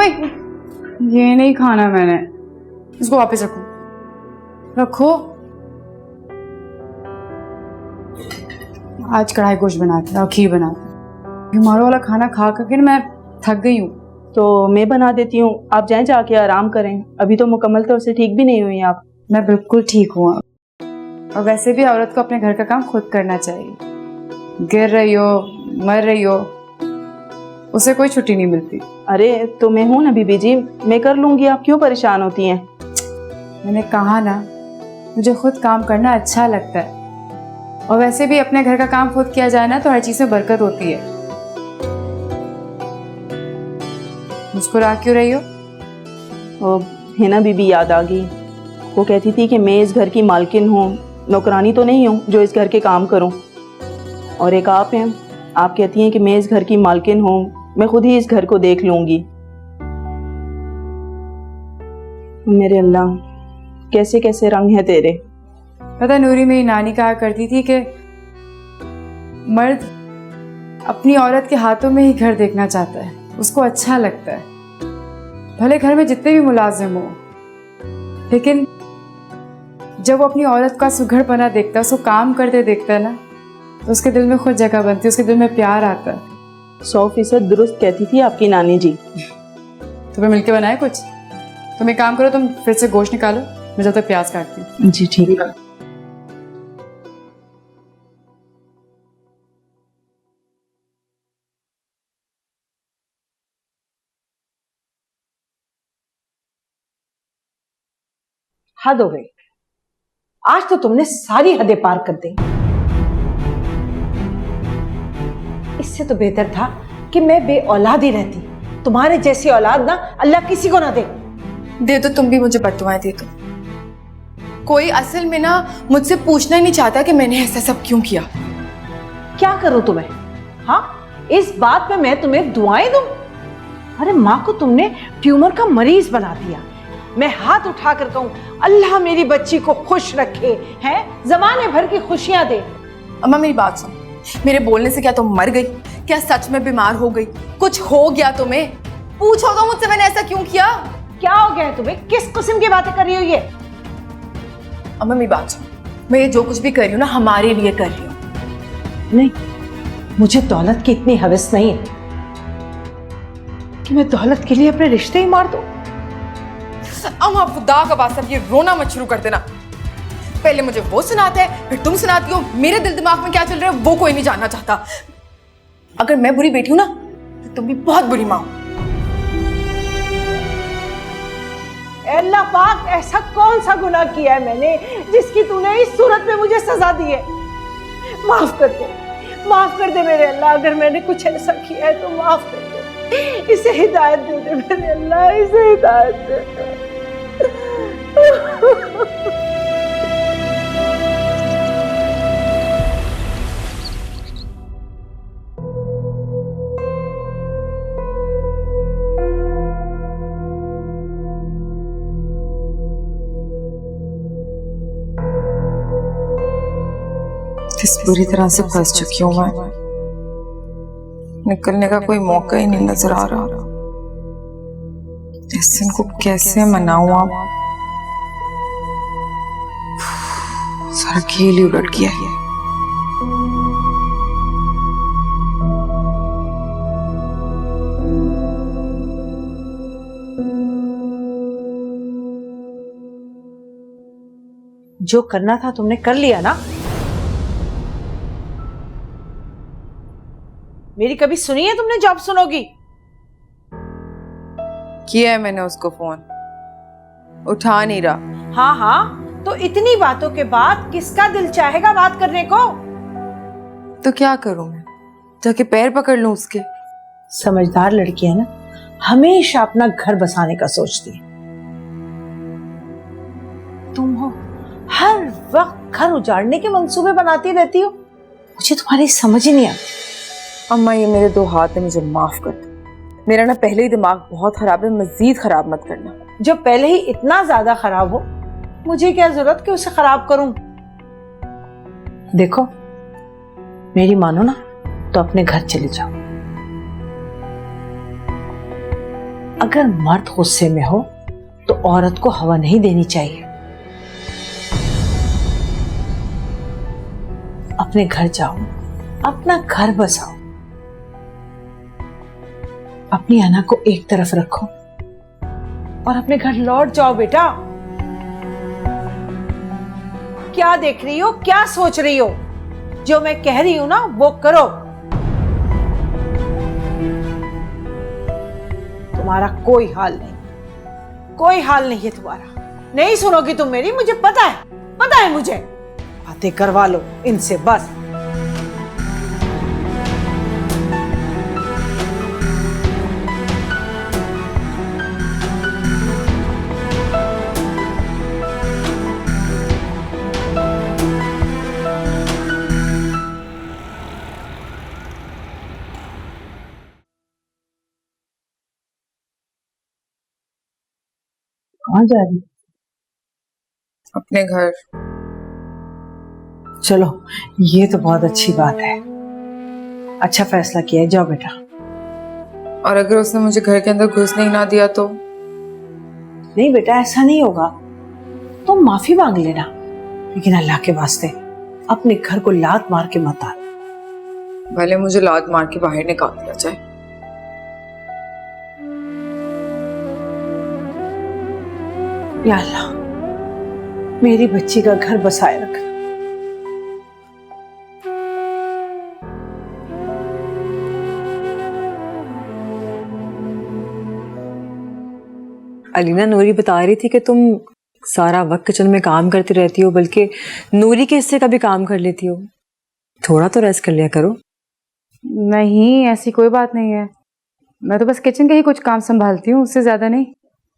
ओए, ये नहीं खाना मैंने, इसको वापस रखो। रखो। आज कढ़ाई गोश्त बनाते और खीर बनाते। हमारा वाला खाना खा करके मैं थक गई हूँ। तो मैं बना देती हूँ, आप जाएं जाके आराम करें। अभी तो मुकम्मल तौर से ठीक भी नहीं हुई आप। मैं बिल्कुल ठीक हूँ। और वैसे भी औरत को अपने घर का काम खुद करना चाहिए। गिर रही हो, मर रही हो, उसे कोई छुट्टी नहीं मिलती। अरे तो मैं हूं ना बीबी जी, मैं कर लूंगी, आप क्यों परेशान होती हैं? मैंने कहा ना, मुझे खुद काम करना अच्छा लगता है। और वैसे भी अपने घर का काम खुद किया जाए ना तो हर चीज में बरकत होती है। मुस्कुरा क्यों रही हो? वो है ना बीबी, याद आ गई। वो कहती थी कि मैं इस घर की मालकिन हूँ, नौकरानी तो नहीं हूँ जो इस घर के काम करूँ। और एक आप हैं, आप कहती हैं कि मैं इस घर की मालकिन हूँ, मैं खुद ही इस घर को देख लूंगी। मेरे अल्लाह, कैसे कैसे रंग है तेरे। पता नूरी, मेरी नानी कहा करती थी कि मर्द अपनी औरत के हाथों में ही घर देखना चाहता है, उसको अच्छा लगता है। भले घर में जितने भी मुलाजिम हो, लेकिन जब वो अपनी औरत का सुघड़पना देखता है, उसको काम करते देखता है ना, तो उसके दिल में खुद जगह बनती है, उसके दिल में प्यार आता है। 100% दुरुस्त कहती थी आपकी नानी जी। तुम्हें मिलके बनाए कुछ? तुम एक काम करो, तुम फिर से गोश्त निकालो, मैं जब तक प्याज काटती हूँ। जी ठीक है। हद हो गई, आज तो तुमने सारी हदें पार कर दी। इससे तो बेहतर था कि मैं बे औलाद ही रहती। तुम्हारे जैसी औलाद ना अल्लाह किसी को ना दे। दे तो तुम भी मुझे बददुआएं दे दो। कोई असल में ना मुझसे पूछना ही नहीं चाहता कि मैंने ऐसा सब क्यों किया। क्या करूं तुम्हें? हाँ, इस बात पे मैं तुम्हें दुआएं दूं? अरे माँ को तुमने ट्यूमर का मरीज बना दिया। मैं हाथ उठा कर कहूं अल्लाह मेरी बच्ची को खुश रखे, हैं जमाने भर की खुशियां दे। अम्मा मेरी बात सुन, मेरे बोलने से क्या तुम मर गई? क्या सच में बीमार हो गई? कुछ हो गया तुम्हें? पूछो तो मुझसे मैंने ऐसा क्यों किया? क्या हो गया है तुम्हें? किस किस्म की बातें कर रही हो ये? अम्मा मेरी बात सुन, मैं ये जो कुछ भी कर रही हूँ ना हमारे लिए कर रही हूँ। नहीं, मुझे दौलत की इतनी हवस नहीं है कि मैं दौलत के लिए अपने रिश्ते ही मार दूं। अम्मा खुदा का वास्ता ये रोना मत शुरू कर देना। पहले मुझे वो सुनाते हैं, फिर तुम सुनाती हो। मेरे दिल दिमाग में क्या चल रहा है वो कोई नहीं जानना चाहता। अगर मैं बुरी बेटी हूं ना तो तुम भी बहुत बुरी मां हो। अल्लाह पाक, ऐसा कौन सा गुनाह किया है मैंने जिसकी तूने इस सूरत में मुझे सजा दी है? माफ कर दे, माफ कर दे मेरे अल्लाह। अगर मैंने कुछ ऐसा किया है तो माफ कर दे। इसे हिदायत दे दे मेरे अल्लाह, इसे हिदायत दे दे। किस बुरी तरह से फंस चुकी हूँ मैं। निकलने का कोई मौका ही नहीं नजर आ रहा। एहसन को कैसे मनाऊं? आप सारा खेल ही उलट गया है। जो करना था तुमने कर लिया ना। मेरी कभी सुनी है तुमने जॉब सुनोगी? किया है मैंने उसको फोन, उठा नहीं रहा। हाँ हाँ, तो इतनी बातों के बाद किसका दिल चाहेगा बात करने को? तो क्या करूं मैं? जाके पैर पकड़ लूं उसके? समझदार लड़की है ना, हमेशा अपना घर बसाने का सोचती है। तुम हो हर वक्त घर उजाड़ने के मंसूबे बनाती रहती हो। मुझे तुम्हारी समझ ही नहीं आती। अम्मा ये मेरे 2 हाथ है, मुझे माफ कर दो। मेरा ना पहले ही दिमाग बहुत खराब है, मजीद खराब मत करना। जब पहले ही इतना ज्यादा खराब हो, मुझे क्या जरूरत कि उसे खराब करूं? देखो, मेरी मानो ना तो अपने घर चली जाओ। अगर मर्द गुस्से में हो तो औरत को हवा नहीं देनी चाहिए। अपने घर जाओ, अपना घर बसाओ, अपनी अना को एक तरफ रखो और अपने घर लौट जाओ बेटा। क्या देख रही हो, क्या सोच रही हो? जो मैं कह रही हूं ना वो करो। तुम्हारा कोई हाल नहीं, कोई हाल नहीं है तुम्हारा। नहीं सुनोगी तुम मेरी, मुझे पता है मुझे। बातें करवा लो इनसे बस। कहाँ जा रही? अपने घर। चलो ये तो बहुत अच्छी बात है। अच्छा फैसला किया है, जाओ बेटा। और अगर उसने मुझे घर के अंदर घुसने ही ना दिया तो? नहीं बेटा, ऐसा नहीं होगा। तुम माफी मांग लेना, लेकिन अल्लाह के वास्ते अपने घर को लात मार के मत आना। भले मुझे लात मार के बाहर निकाल दिया जाए। या अल्लाह, मेरी बच्ची का घर बसाए रखना। अलीना, नूरी बता रही थी कि तुम सारा वक्त किचन में काम करती रहती हो, बल्कि नूरी के हिस्से का भी काम कर लेती हो। थोड़ा तो रेस्ट कर लिया करो। नहीं, ऐसी कोई बात नहीं है। मैं तो बस किचन के ही कुछ काम संभालती हूँ, उससे ज्यादा नहीं।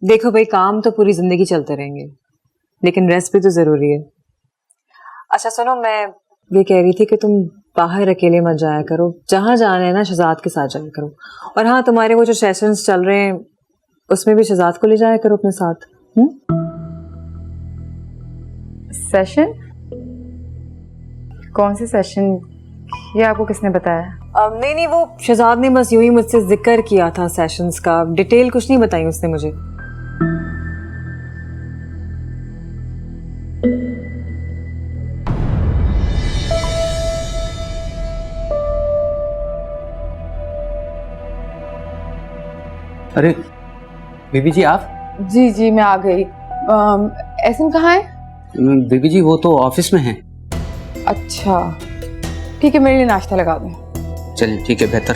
देखो भाई, काम तो पूरी जिंदगी चलते रहेंगे, लेकिन रेस्ट भी तो जरूरी है। अच्छा सुनो, मैं ये कह रही थी कि तुम बाहर अकेले मत जाया करो। जहाँ जाना है ना, शहजाद के साथ जाया करो। और हाँ, तुम्हारे वो जो सेशंस चल रहे हैं उसमें भी शहजाद को ले जाया करो अपने साथ। सेशन? कौन से सेशन? ये आपको किसने बताया? नहीं, वो शहजाद ने बस यूं ही मुझसे जिक्र किया था सेशंस का। डिटेल कुछ नहीं बताई उसने मुझे। अरे बीबी जी, आप? जी जी, मैं आ गई। एहसन कहाँ है? बीबी जी वो तो ऑफिस में हैं। अच्छा ठीक है, मेरे लिए नाश्ता लगा दूँ। चलिए ठीक है, बेहतर।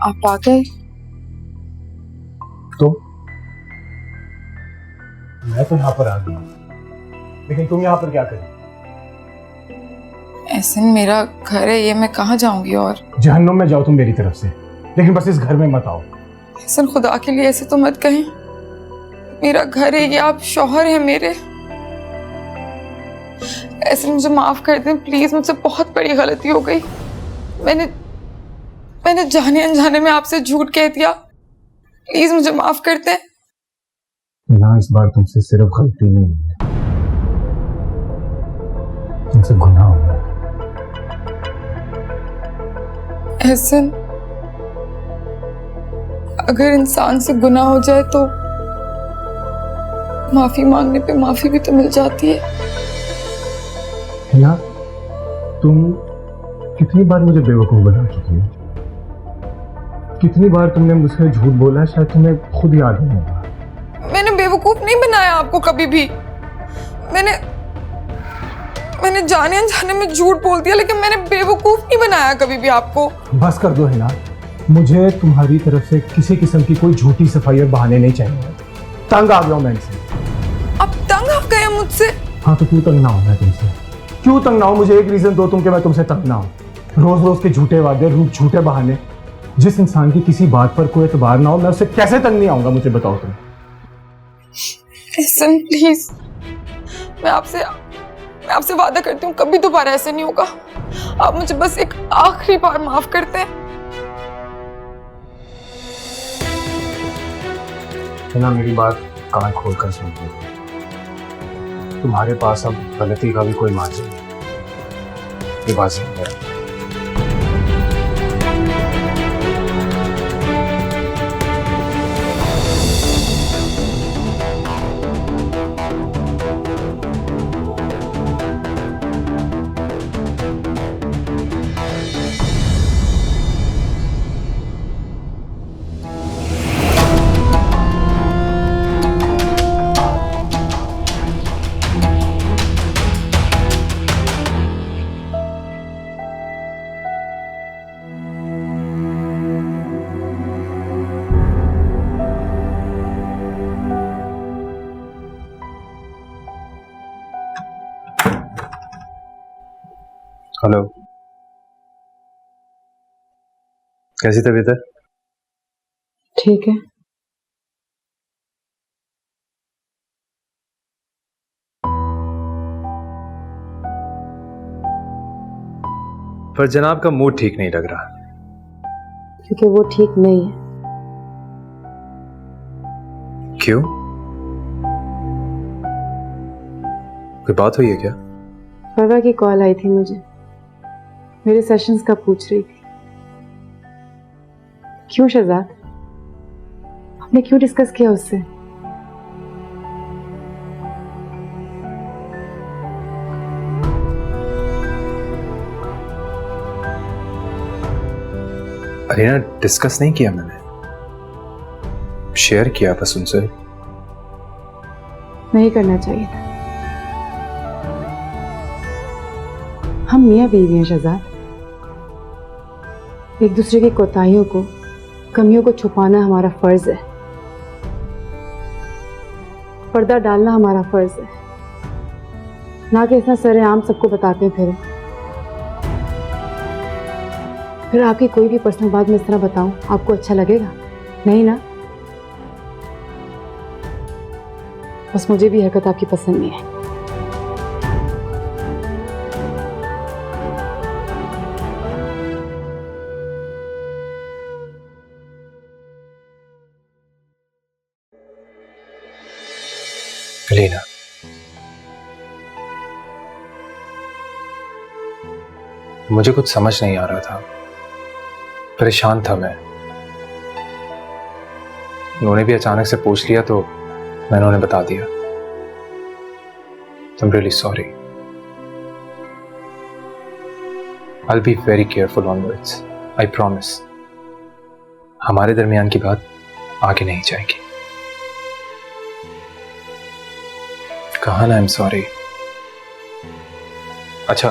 आप आ गए? तो मैं तो यहाँ पर आ गया, लेकिन तुम यहाँ पर क्या कर रही? एहसन, मेरा घर है ये, मैं कहाँ जाऊंगी? और जहन्नुम में जाओ तुम मेरी तरफ से, लेकिन बस इस घर में मत आओ। एहसन, खुदा के लिए ऐसे तो मत कहें। मेरा घर है ये, आप शौहर हैं मेरे। एहसन, मुझे माफ कर दें प्लीज, मुझसे बहुत बड़ी गलती हो गई। मैंने जाने अनजाने में आपसे झूठ कह दिया। प्लीज मुझे माफ कर दें। ना, इस बार तुमसे सिर्फ गलती नहीं हुई है, तुमसे गुनाह हुआ है। एहसन, अगर इंसान से गुनाह हो जाए तो माफी मांगने पे माफी भी तो मिल जाती है। हिना, तुम कितनी बार मुझे बेवकूफ बना चुकी हो? कितनी बार तुमने मुझसे झूठ बोला, शायद तुम्हें खुद याद नहीं होगा। मैंने बेवकूफ नहीं बनाया आपको कभी भी। मैंने जाने अनजाने में झूठ बोल दिया, लेकिन मैंने बेवकूफ नहीं बनाया कभी भी आपको। बस कर दो हिना, मुझे तुम्हारी तरफ से किसी किस्म की कोई झूठी सफाई और बहाने नहीं चाहिए। तंग आ गया हूं मैं इनसे। अब तंग आ गए मुझसे? हाँ तो क्यों तंग ना हो मैं तुमसे? क्यों तंग ना हो? मुझे एक रीजन दो तुम कि मैं तुमसे तंग ना हो। रोज रोज के झूठे वादे, झूठे बहाने। जिस इंसान की किसी बात पर कोई एतबार ना हो, मैं उससे कैसे तंग नहीं आऊंगा? मुझे बताओ तुम। लिसन प्लीज, मैं आपसे वादा करती हूँ कभी दोबारा ऐसे नहीं होगा। आप मुझे बस एक आखिरी बार माफ करते हैं। ना मेरी बात कान खोल कर सुन लो। तुम्हारे पास अब गलती का भी कोई मार्जिन नहीं। ये बात समझ रहा। हेलो, कैसी तबीयत है? ठीक है। पर जनाब का मूड ठीक नहीं लग रहा। क्योंकि वो ठीक नहीं है। क्यों? कोई बात हुई है क्या? परवा की कॉल आई थी मुझे, मेरे सेशंस का पूछ रही थी। क्यों शहजाद, आपने क्यों डिस्कस किया उससे? अरे ना, डिस्कस नहीं किया मैंने, शेयर किया बस उनसे। नहीं करना चाहिए था। हम मियाँ बीवी हैं शहजाद। एक दूसरे की कोताहियों को, कमियों को छुपाना हमारा फर्ज है। पर्दा डालना हमारा फर्ज है, ना कि इतना सरेआम सबको बताते फिर आपकी कोई भी पर्सनल बात मैं इस तरह बताऊं, आपको अच्छा लगेगा? नहीं ना? बस मुझे भी हरकत आपकी पसंद नहीं है। लीना, मुझे कुछ समझ नहीं आ रहा था, परेशान था मैं। उन्होंने भी अचानक से पूछ लिया तो मैंने उन्हें बता दिया। I'm really sorry. I'll be very careful onwards. I promise. हमारे दरमियान की बात आगे नहीं जाएगी। कहा ना, I'm sorry. अच्छा,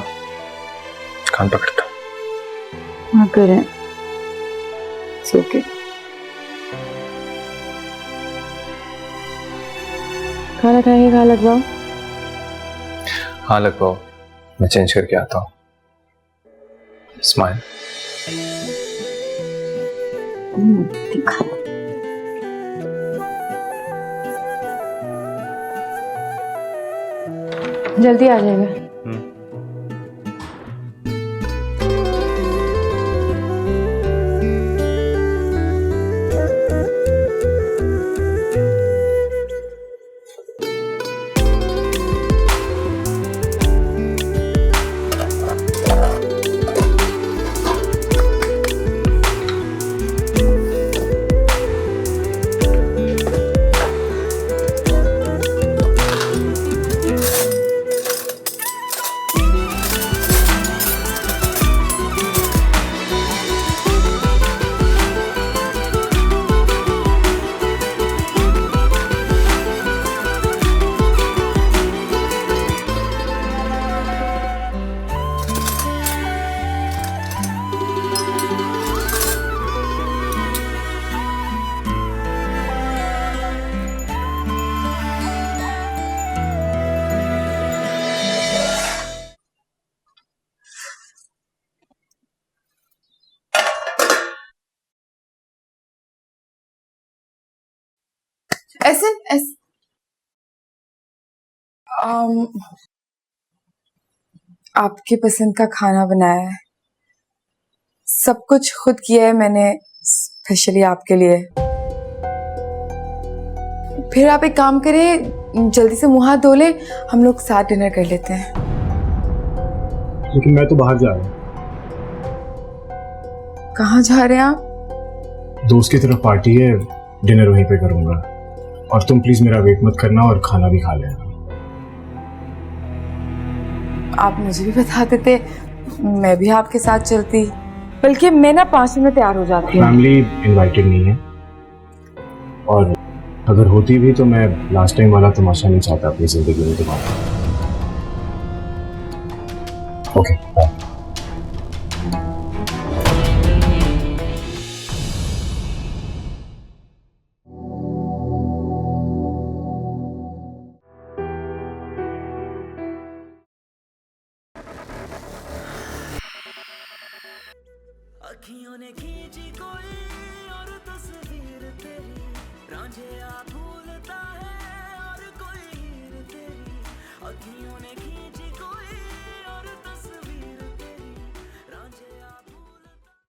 कान पकड़ता हूं। हाँ करें, It's okay. खाना खाएंगे? कहाँ लगवाओ? हाँ लगवाओ, मैं चेंज करके आता हूँ। स्माइल। जल्दी आ जाएगा। ऐसे आपकी पसंद का खाना बनाया है, सब कुछ खुद किया है मैंने, स्पेशली आपके लिए। फिर आप एक काम करें, जल्दी से मुंह हाथ धो ले, हम लोग साथ डिनर कर लेते हैं। लेकिन मैं तो बाहर जा रहा हूँ। कहाँ जा रहे हैं आप? दोस्त की तरफ पार्टी है, डिनर वहीं पे करूंगा। और तुम प्लीज मेरा वेट मत करना और खाना भी खा लेना। आप मुझे भी बता देते, मैं भी आपके साथ चलती। बल्कि मैं ना 5 मिनट में तैयार हो जाती हूँ। फैमिली इनवाइटेड नहीं है, और अगर होती भी तो मैं लास्ट टाइम वाला तमाशा नहीं चाहता अपनी जिंदगी में दोबारा। Okay bye. अखियों ने खींची कोई और तस्वीर तेरी, रांझे आप